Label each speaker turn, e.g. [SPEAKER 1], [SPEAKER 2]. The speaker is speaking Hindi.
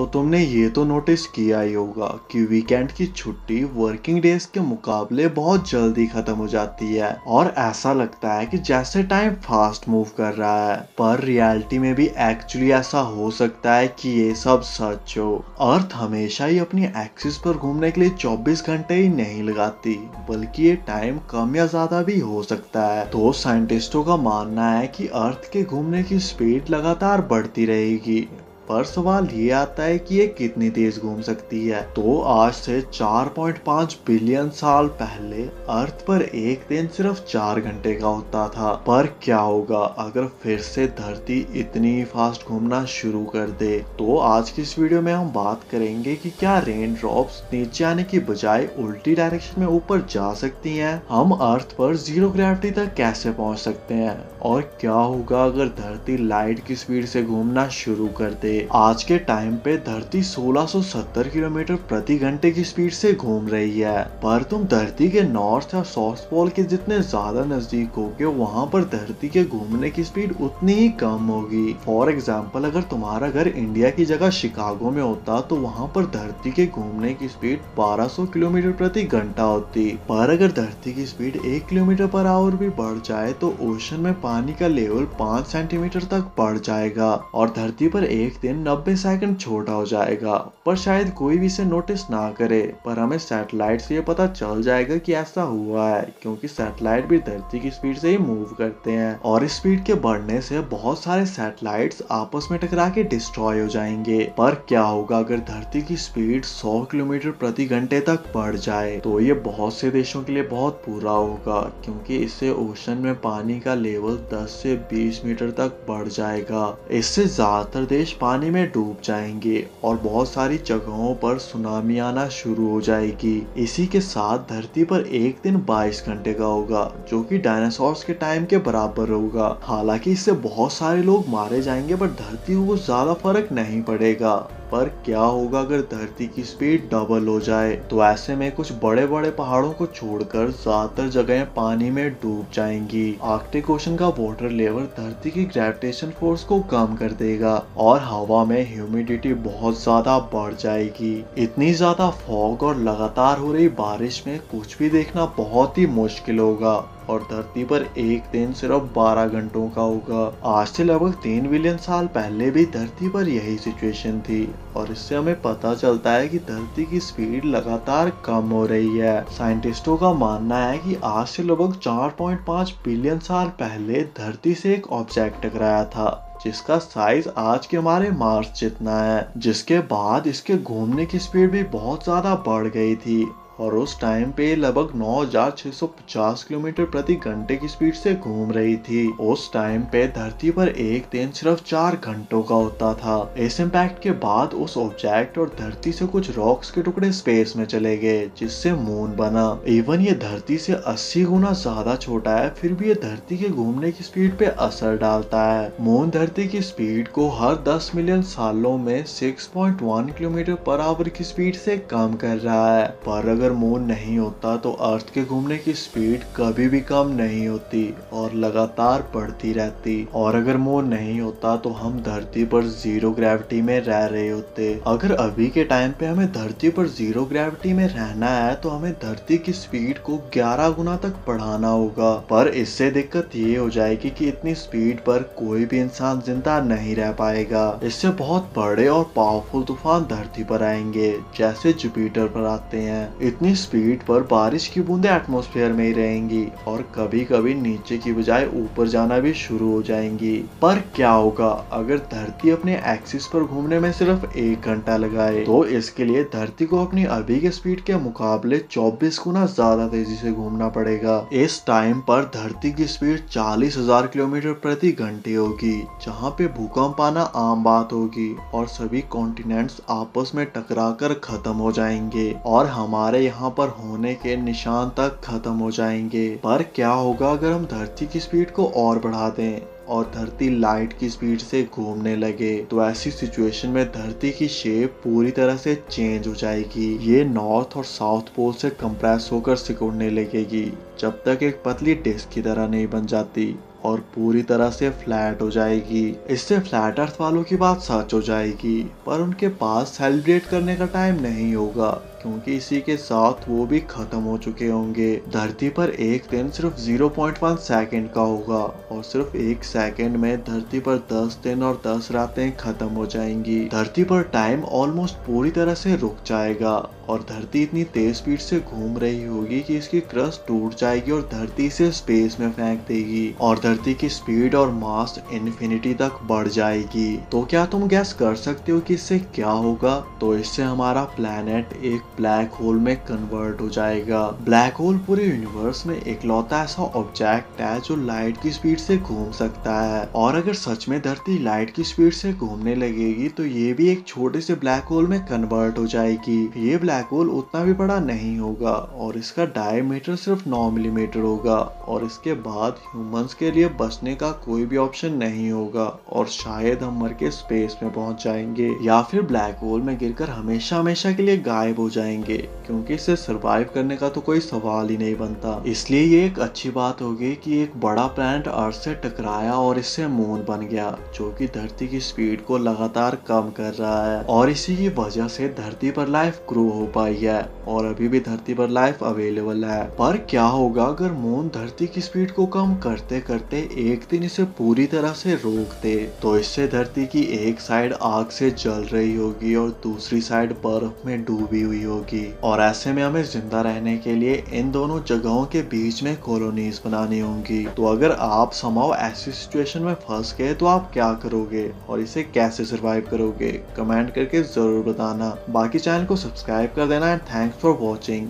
[SPEAKER 1] तो तुमने ये तो नोटिस किया ही होगा कि वीकेंड की छुट्टी वर्किंग डेज के मुकाबले बहुत जल्दी खत्म हो जाती है और ऐसा लगता है कि जैसे टाइम फास्ट मूव कर रहा है। पर रियलिटी में भी एक्चुअली ऐसा हो सकता है कि ये सब सच हो। अर्थ हमेशा ही अपनी एक्सिस पर घूमने के लिए 24 घंटे ही नहीं लगाती, बल्कि ये टाइम कम या ज्यादा भी हो सकता है। तो साइंटिस्टों का मानना है कि अर्थ के घूमने की स्पीड लगातार बढ़ती रहेगी। पर सवाल ये आता है कि ये कितनी तेज घूम सकती है। तो आज से 4.5 बिलियन साल पहले अर्थ पर एक दिन सिर्फ 4 घंटे का होता था। पर क्या होगा अगर फिर से धरती इतनी फास्ट घूमना शुरू कर दे। तो आज की इस वीडियो में हम बात करेंगे कि क्या रेन ड्रॉप्स नीचे आने की बजाय उल्टी डायरेक्शन में ऊपर जा सकती हैं, हम अर्थ पर जीरो ग्रेविटी तक कैसे पहुंच सकते हैं, और क्या होगा अगर धरती लाइट की स्पीड से घूमना शुरू कर दे। आज के टाइम पे धरती 1670 किलोमीटर प्रति घंटे की स्पीड से घूम रही है। पर तुम धरती के नॉर्थ या साउथ पोल के जितने ज्यादा नजदीक होगे, वहाँ पर धरती के घूमने की स्पीड उतनी ही कम होगी। फॉर एग्जाम्पल, अगर तुम्हारा घर इंडिया की जगह शिकागो में होता तो वहाँ पर धरती के घूमने की स्पीड 1200 किलोमीटर प्रति घंटा होती। पर अगर धरती की स्पीड 1 किलोमीटर पर आवर भी बढ़ जाए तो ओशन में पानी का लेवल 5 सेंटीमीटर तक बढ़ जाएगा और धरती पर एक दिन 90 सेकंड छोटा हो जाएगा। पर शायद कोई भी इसे नोटिस ना करे, पर हमें सैटेलाइट से ये पता चल जाएगा कि ऐसा हुआ है, क्योंकि सैटेलाइट भी धरती की स्पीड से ही मूव करते हैं और इस स्पीड के बढ़ने से बहुत सारे सैटेलाइट्स आपस में टकरा के डिस्ट्रॉय हो जाएंगे। पर क्या होगा अगर धरती की स्पीड 100 किलोमीटर प्रति घंटे तक बढ़ जाए। तो ये बहुत से देशों के लिए बहुत बुरा होगा, क्योंकि इससे ओशन में पानी का लेवल 10 से 20 मीटर तक बढ़ जाएगा। इससे ज्यादातर देश पानी में डूब जाएंगे और बहुत सारी जगहों पर सुनामी आना शुरू हो जाएगी। इसी के साथ धरती पर एक दिन 22 घंटे का होगा, जो कि डायनासोर्स के टाइम के बराबर होगा। हालांकि इससे बहुत सारे लोग मारे जाएंगे, पर धरती को ज्यादा फर्क नहीं पड़ेगा। पर क्या होगा अगर धरती की स्पीड डबल हो जाए। तो ऐसे में कुछ बड़े बड़े पहाड़ों को छोड़कर ज्यादातर जगहें पानी में डूब जाएंगी। आर्कटिक ओशन का वाटर लेवल धरती की ग्रेविटेशन फोर्स को कम कर देगा और हवा में ह्यूमिडिटी बहुत ज्यादा बढ़ जाएगी। इतनी ज्यादा फॉग और लगातार हो रही बारिश में कुछ भी देखना बहुत ही मुश्किल होगा और धरती पर एक दिन सिर्फ 12 घंटों का होगा। आज से लगभग 3 बिलियन साल पहले भी धरती पर यही सिचुएशन थी और इससे हमें पता चलता है कि धरती की स्पीड लगातार कम हो रही है। साइंटिस्टों का मानना है कि आज से लगभग 4.5 बिलियन साल पहले धरती से एक ऑब्जेक्ट टकराया था, जिसका साइज आज के हमारे मार्स जितना है, जिसके बाद इसके घूमने की स्पीड भी बहुत ज्यादा बढ़ गई थी और उस टाइम पे लगभग 9650 किलोमीटर प्रति घंटे की स्पीड से घूम रही थी। उस टाइम पे धरती पर एक दिन सिर्फ 4 घंटों का होता था। इस इम्पैक्ट के बाद उस ऑब्जेक्ट और धरती से कुछ रॉक्स के टुकड़े स्पेस में चले गए, जिससे मून बना। इवन ये धरती से 80 गुना ज्यादा छोटा है, फिर भी ये धरती के घूमने की स्पीड पे असर डालता है। मून धरती की स्पीड को हर 10 मिलियन सालों में 6.1 किलोमीटर पर आवर की स्पीड से कम कर रहा है। पर अगर मून नहीं होता तो अर्थ के घूमने की स्पीड कभी भी कम नहीं होती और लगातार बढ़ती रहती। और अगर मून नहीं होता तो हम धरती पर जीरो ग्रेविटी में रह रहे होते। अगर अभी के टाइम पे हमें धरती पर जीरो ग्रेविटी में रहना है तो हमें धरती की स्पीड को 11 गुना तक बढ़ाना होगा। पर इससे दिक्कत ये हो जाएगी कि इतनी स्पीड पर कोई भी इंसान जिंदा नहीं रह पाएगा। इससे बहुत बड़े और पावरफुल तूफान धरती पर आएंगे, जैसे जुपिटर पर आते हैं। इतनी स्पीड पर बारिश की बूंदें एटमॉस्फेयर में ही रहेंगी और कभी कभी नीचे की बजाय ऊपर जाना भी शुरू हो जाएंगी। पर क्या होगा अगर धरती अपने एक्सिस पर घूमने में सिर्फ 1 घंटा लगाए। तो इसके लिए धरती को अपनी अभी के स्पीड के मुकाबले 24 गुना ज्यादा तेजी से घूमना पड़ेगा। इस टाइम पर धरती की स्पीड 40,000 किलोमीटर प्रति घंटे होगी, जहाँ पे भूकंप आना आम बात होगी और सभी कॉन्टिनेंट्स आपस में टकरा कर खत्म हो जाएंगे और हमारे यहाँ पर होने के निशान तक खत्म हो जाएंगे। पर क्या होगा अगर हम धरती की स्पीड को और बढ़ा दें और धरती लाइट की स्पीड से घूमने लगे। तो ऐसी सिचुएशन में धरती की शेप पूरी तरह से चेंज हो जाएगी। ये नॉर्थ और साउथ पोल से कंप्रेस होकर सिकुड़ने लगेगी जब तक एक पतली डिस्क की तरह नहीं बन जाती। और पूरी तरह से फ्लैट हो जाएगी। इससे फ्लैट अर्थ वालों की बात सच हो जाएगी, पर उनके पास सेलिब्रेट करने का टाइम नहीं होगा, क्योंकि इसी के साथ वो भी खत्म हो चुके होंगे। धरती पर एक दिन सिर्फ 0.1 सेकंड का होगा और सिर्फ एक सेकंड में धरती पर 10 दिन और 10 रातें खत्म हो जाएंगी। धरती पर टाइम ऑलमोस्ट पूरी तरह से रुक जाएगा और धरती इतनी तेज स्पीड से घूम रही होगी कि इसकी क्रस्ट टूट जाएगी और धरती से स्पेस में फेंक देगी और धरती की स्पीड और मास इन्फिनिटी तक बढ़ जाएगी। तो क्या तुम गैस कर सकते हो कि इससे क्या होगा? तो इससे हमारा प्लैनेट एक ब्लैक होल में कन्वर्ट हो जाएगा। ब्लैक होल पूरे यूनिवर्स में इकलौता ऐसा ऑब्जेक्ट है जो लाइट की स्पीड से घूम सकता है, और अगर सच में धरती लाइट की स्पीड से घूमने लगेगी तो ये भी एक छोटे से ब्लैक होल में कन्वर्ट हो जाएगी। ये ब्लैक होल उतना भी बड़ा नहीं होगा और इसका डायमीटर सिर्फ 9 मिलीमीटर होगा और इसके बाद ह्यूमंस के लिए बचने का कोई भी ऑप्शन नहीं होगा और शायद हम मर के स्पेस में पहुंच जाएंगे या फिर ब्लैक होल में गिरकर हमेशा हमेशा के लिए गायब हो जाएंगे, क्योंकि इसे सरवाइव करने का तो कोई सवाल ही नहीं बनता। इसलिए ये एक अच्छी बात होगी कि एक बड़ा प्लैनेट अर्थ से टकराया और इससे मून बन गया, जो कि धरती की स्पीड को लगातार कम कर रहा है और इसी की वजह से धरती पर लाइफ ग्रो हो पाई है और अभी भी धरती पर लाइफ अवेलेबल है। पर क्या होगा अगर मून धरती की स्पीड को कम करते करते एक दिन इसे पूरी तरह से रोक दे? तो इससे धरती की एक साइड आग से जल रही होगी और दूसरी साइड बर्फ में डूबी हुई होगी और ऐसे में हमें जिंदा रहने के लिए इन दोनों जगहों के बीच में कॉलोनीज बनानी होंगी। तो अगर आप समहाउ ऐसी सिचुएशन में फंस गए तो आप क्या करोगे और इसे कैसे सरवाइव करोगे? कमेंट करके जरूर बताना। बाकी चैनल को सब्सक्राइब कर देना एंड थैंक्स फॉर वॉचिंग।